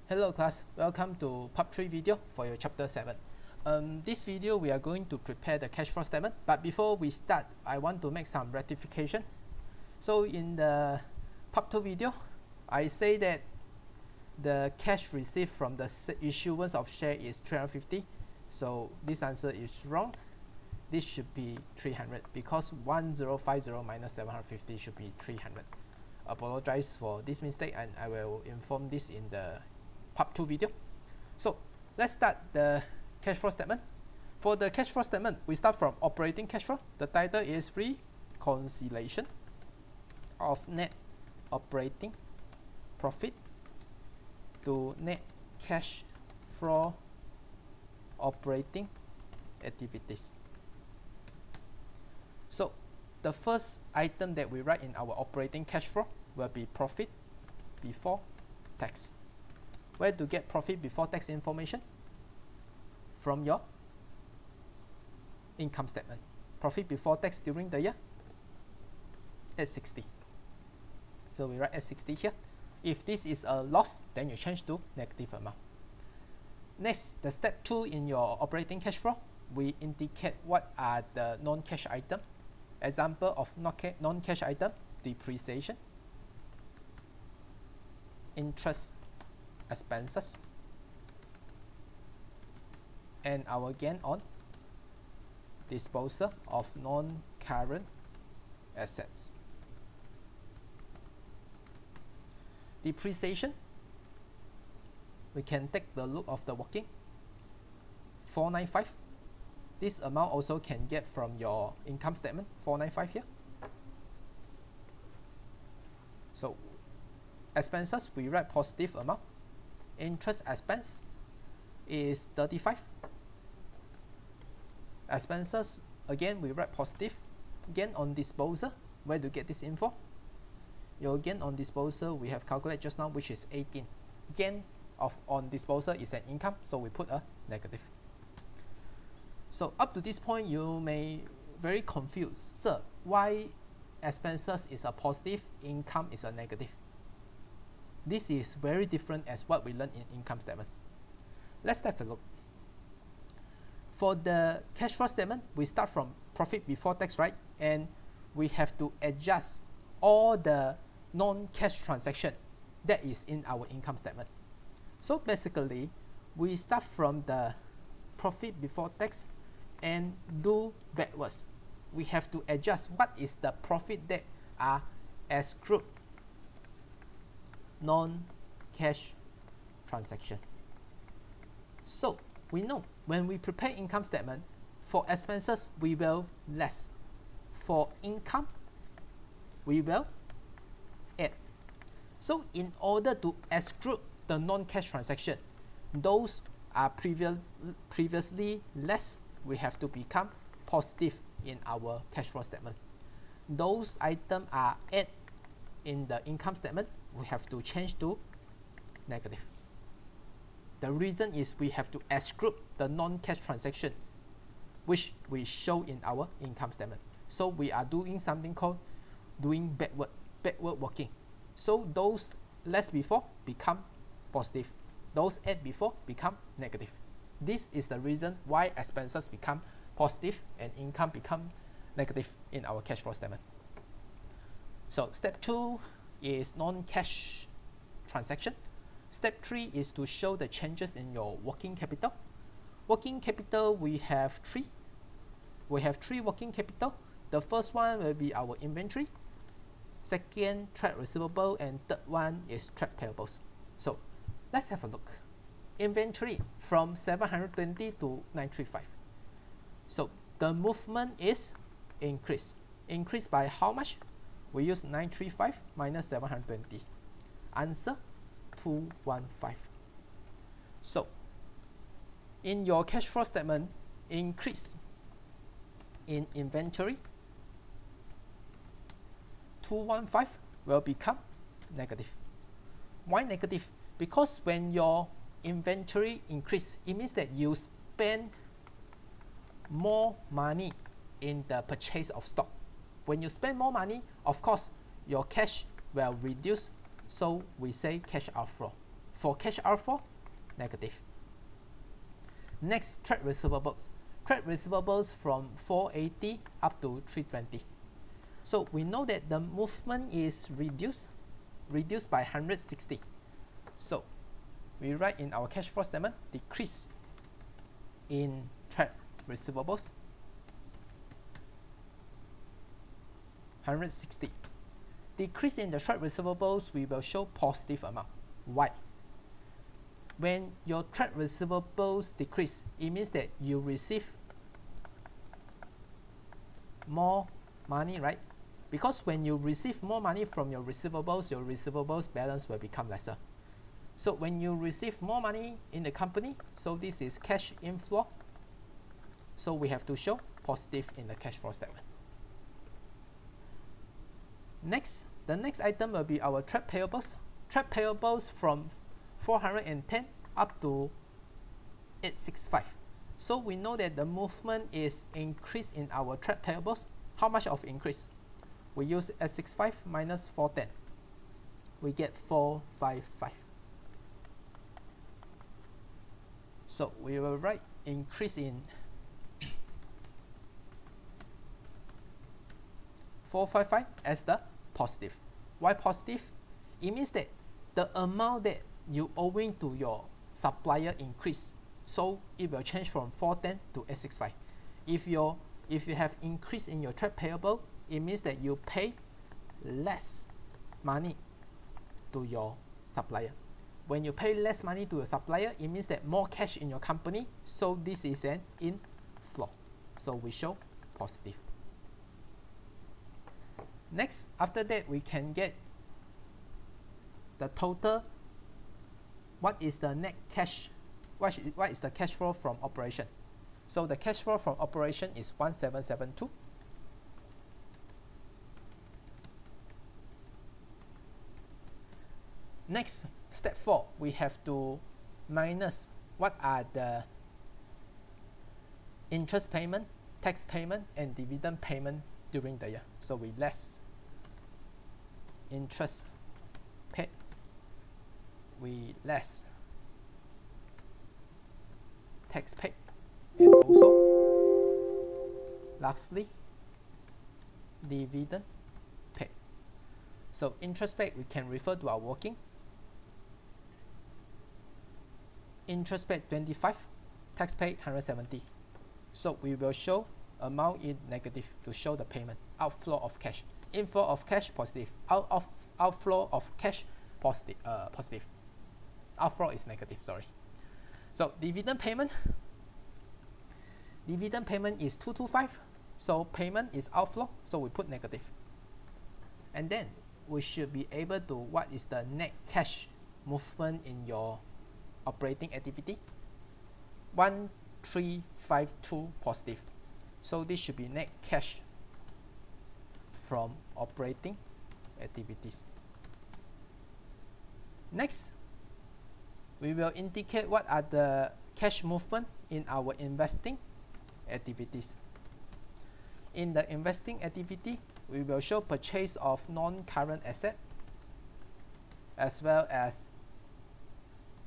Hello class, welcome to part 3 video for your chapter 7. This video we are going to prepare the cash flow statement, but before we start I want to make some rectification. So in the part 2 video I say that the cash received from the issuance of share is 350, so this answer is wrong. This should be 300 because 1050 minus 750 should be 300. Apologize for this mistake and I will inform this in the part 2 video. So let's start the cash flow statement. For the cash flow statement, we start from operating cash flow. The title is reconciliation of net operating profit to net cash flow operating activities. So the first item that we write in our operating cash flow will be profit before tax. Where to get profit before tax information? From your income statement. Profit before tax during the year at 60. So we write at 60 here. If this is a loss, then you change to negative amount. Next, the step 2 in your operating cash flow, we indicate what are the non-cash items. Example of non-cash item: depreciation, interest expenses, and our gain on disposal of non-current assets. Depreciation, we can take the look of the working 495. This amount also can get from your income statement, 495 here. So expenses, we write positive amount. Interest expense is 35. Expenses, again we write positive. Gain on disposal, where to get this info? Your gain on disposal we have calculated just now, which is 18. Gain on disposal is an income, so we put a negative. So up to this point you may very confused. Sir, why expenses is a positive, income is a negative? This is very different as what we learned in income statement. Let's take a look. For the cash flow statement, we start from profit before tax, right? And we have to adjust all the non-cash transaction that is in our income statement. So basically, we start from the profit before tax and do backwards. We have to adjust what is the profit that are exclude non-cash transaction. So we know when we prepare income statement, for expenses we will less, for income we will add. So in order to exclude the non-cash transaction, those are previously less, we have to become positive in our cash flow statement. Those items are add in the income statement, we have to change to negative. The reason is we have to exclude the non-cash transaction which we show in our income statement. So we are doing something called doing backward working. So those less before become positive, those add before become negative. This is the reason why expenses become positive and income become negative in our cash flow statement. So step 2 is non-cash transaction. Step 3 is to show the changes in your working capital. Working capital, we have three working capital. The first one will be our inventory, second trade receivable, and third one is trade payables. So let's have a look. Inventory from 720 to 935. So the movement is increase by how much? We use 935 minus 720. Answer 215. So in your cash flow statement, increase in inventory 215 will become negative. Why negative? Because when your inventory increase, it means that you spend more money in the purchase of stock. When you spend more money, of course your cash will reduce, so we say cash outflow. For cash outflow, negative. Next, trade receivables. Trade receivables from 480 up to 320. So we know that the movement is reduced by 160. So we write in our cash flow statement, decrease in trade receivables, 160. Decrease in the trade receivables, we will show positive amount. Why? When your trade receivables decrease, it means that you receive more money, right? Because when you receive more money from your receivables balance will become lesser. So when you receive more money in the company, so this is cash inflow. So we have to show positive in the cash flow statement. Next, the next item will be our trade payables. Trade payables from 410 up to 865. So we know that the movement is increased in our trade payables. How much of increase? We use 865 minus 410. We get 455. So we will write increase in 455 as the positive. Why positive? It means that the amount that you owing to your supplier increase, so it will change from 410 to 865. If you have increase in your trade payable, it means that you pay less money to your supplier. When you pay less money to your supplier, it means that more cash in your company, so this is an inflow. So we show positive. Next, after that, we can get the total. What is the net cash? What is the cash flow from operation? So the cash flow from operation is 1772. Next, step 4, we have to minus what are the interest payment, tax payment, and dividend payment during the year. So we less interest paid, we less tax paid, and also lastly dividend paid. So interest paid, we can refer to our working. Interest paid 25, tax paid 170. So we will show amount in negative to show the payment. Outflow of cash, inflow of cash positive, outflow of cash positive. Outflow is negative, sorry. So dividend payment is 225. So payment is outflow, so we put negative. And then we should be able to, what is the net cash movement in your operating activity? 1352 positive. So this should be net cash from operating activities. Next, we will indicate what are the cash movement in our investing activities. In the investing activity, we will show purchase of non-current asset as well as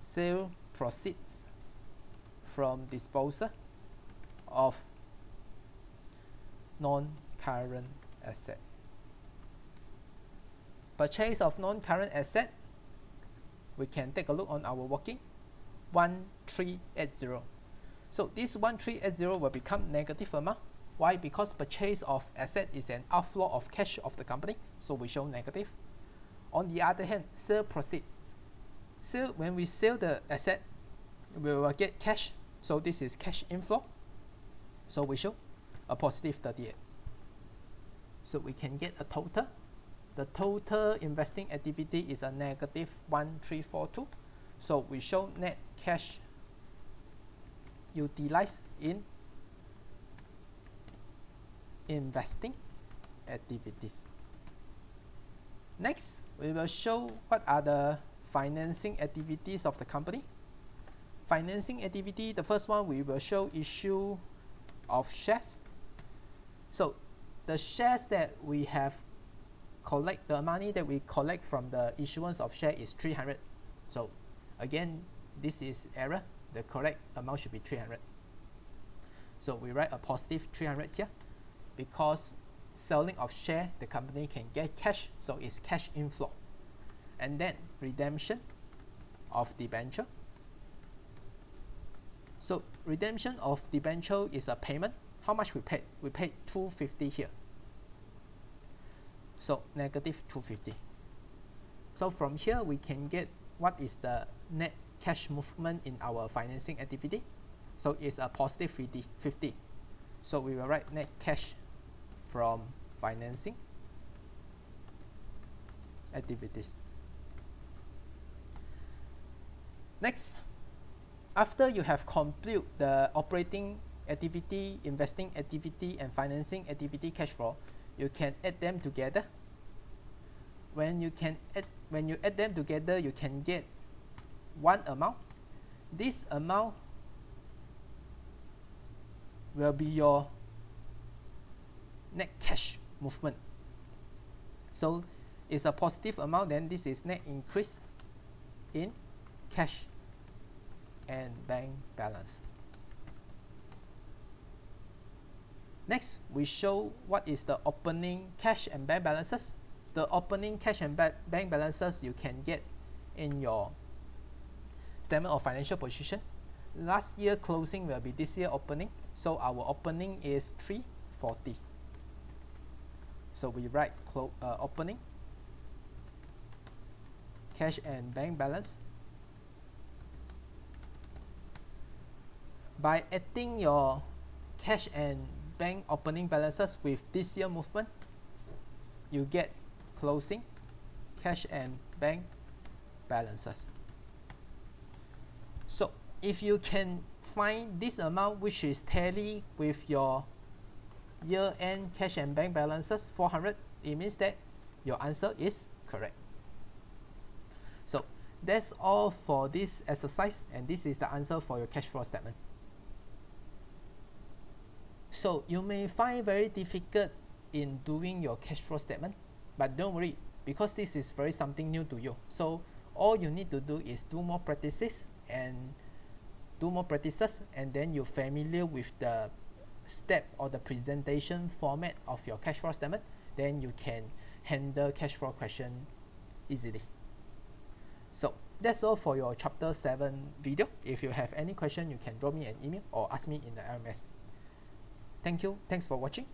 sale proceeds from disposal of non-current asset. Purchase of non-current asset, we can take a look on our working 1380. So this 1380 will become negative amount. Why? Because purchase of asset is an outflow of cash of the company, so we show negative. On the other hand, sale proceed. So when we sell the asset, we will get cash, so this is cash inflow, so we show a positive 38. So we can get a total. The total investing activity is a negative 1342. So we show net cash utilized in investing activities. Next, we will show what are the financing activities of the company. Financing activity, the first one we will show issue of shares. So the shares that we have collect, the money that we collect from the issuance of share is 300. So Again, this is error. The correct amount should be 300. So we write a positive 300 here because selling of share, the company can get cash, so it's cash inflow. And then redemption of debenture. So redemption of debenture is a payment. How much we paid? We paid 250 here. So negative 250. So from here we can get what is the net cash movement in our financing activity. So it's a positive 50. So we will write net cash from financing activities. Next, after you have completed the operating activity, investing activity, and financing activity cash flow, you can add them together. When you add them together, you can get one amount. This amount will be your net cash movement. So it's a positive amount, then this is net increase in cash and bank balance. Next, we show what is the opening cash and bank balances. The opening cash and bank balances you can get in your statement of financial position. Last year closing will be this year opening, so our opening is 340. So we write opening cash and bank balance. By adding your cash and bank opening balances with this year movement, you get closing cash and bank balances. So if you can find this amount which is tally with your year-end cash and bank balances 400, it means that your answer is correct. So that's all for this exercise, and this is the answer for your cash flow statement. So you may find very difficult in doing your cash flow statement, but don't worry, because this is very something new to you. So all you need to do is do more practices, and then you're familiar with the step or the presentation format of your cash flow statement, then you can handle cash flow question easily. So that's all for your chapter 7 video. If you have any question, you can drop me an email or ask me in the LMS. Thank you. Thanks for watching.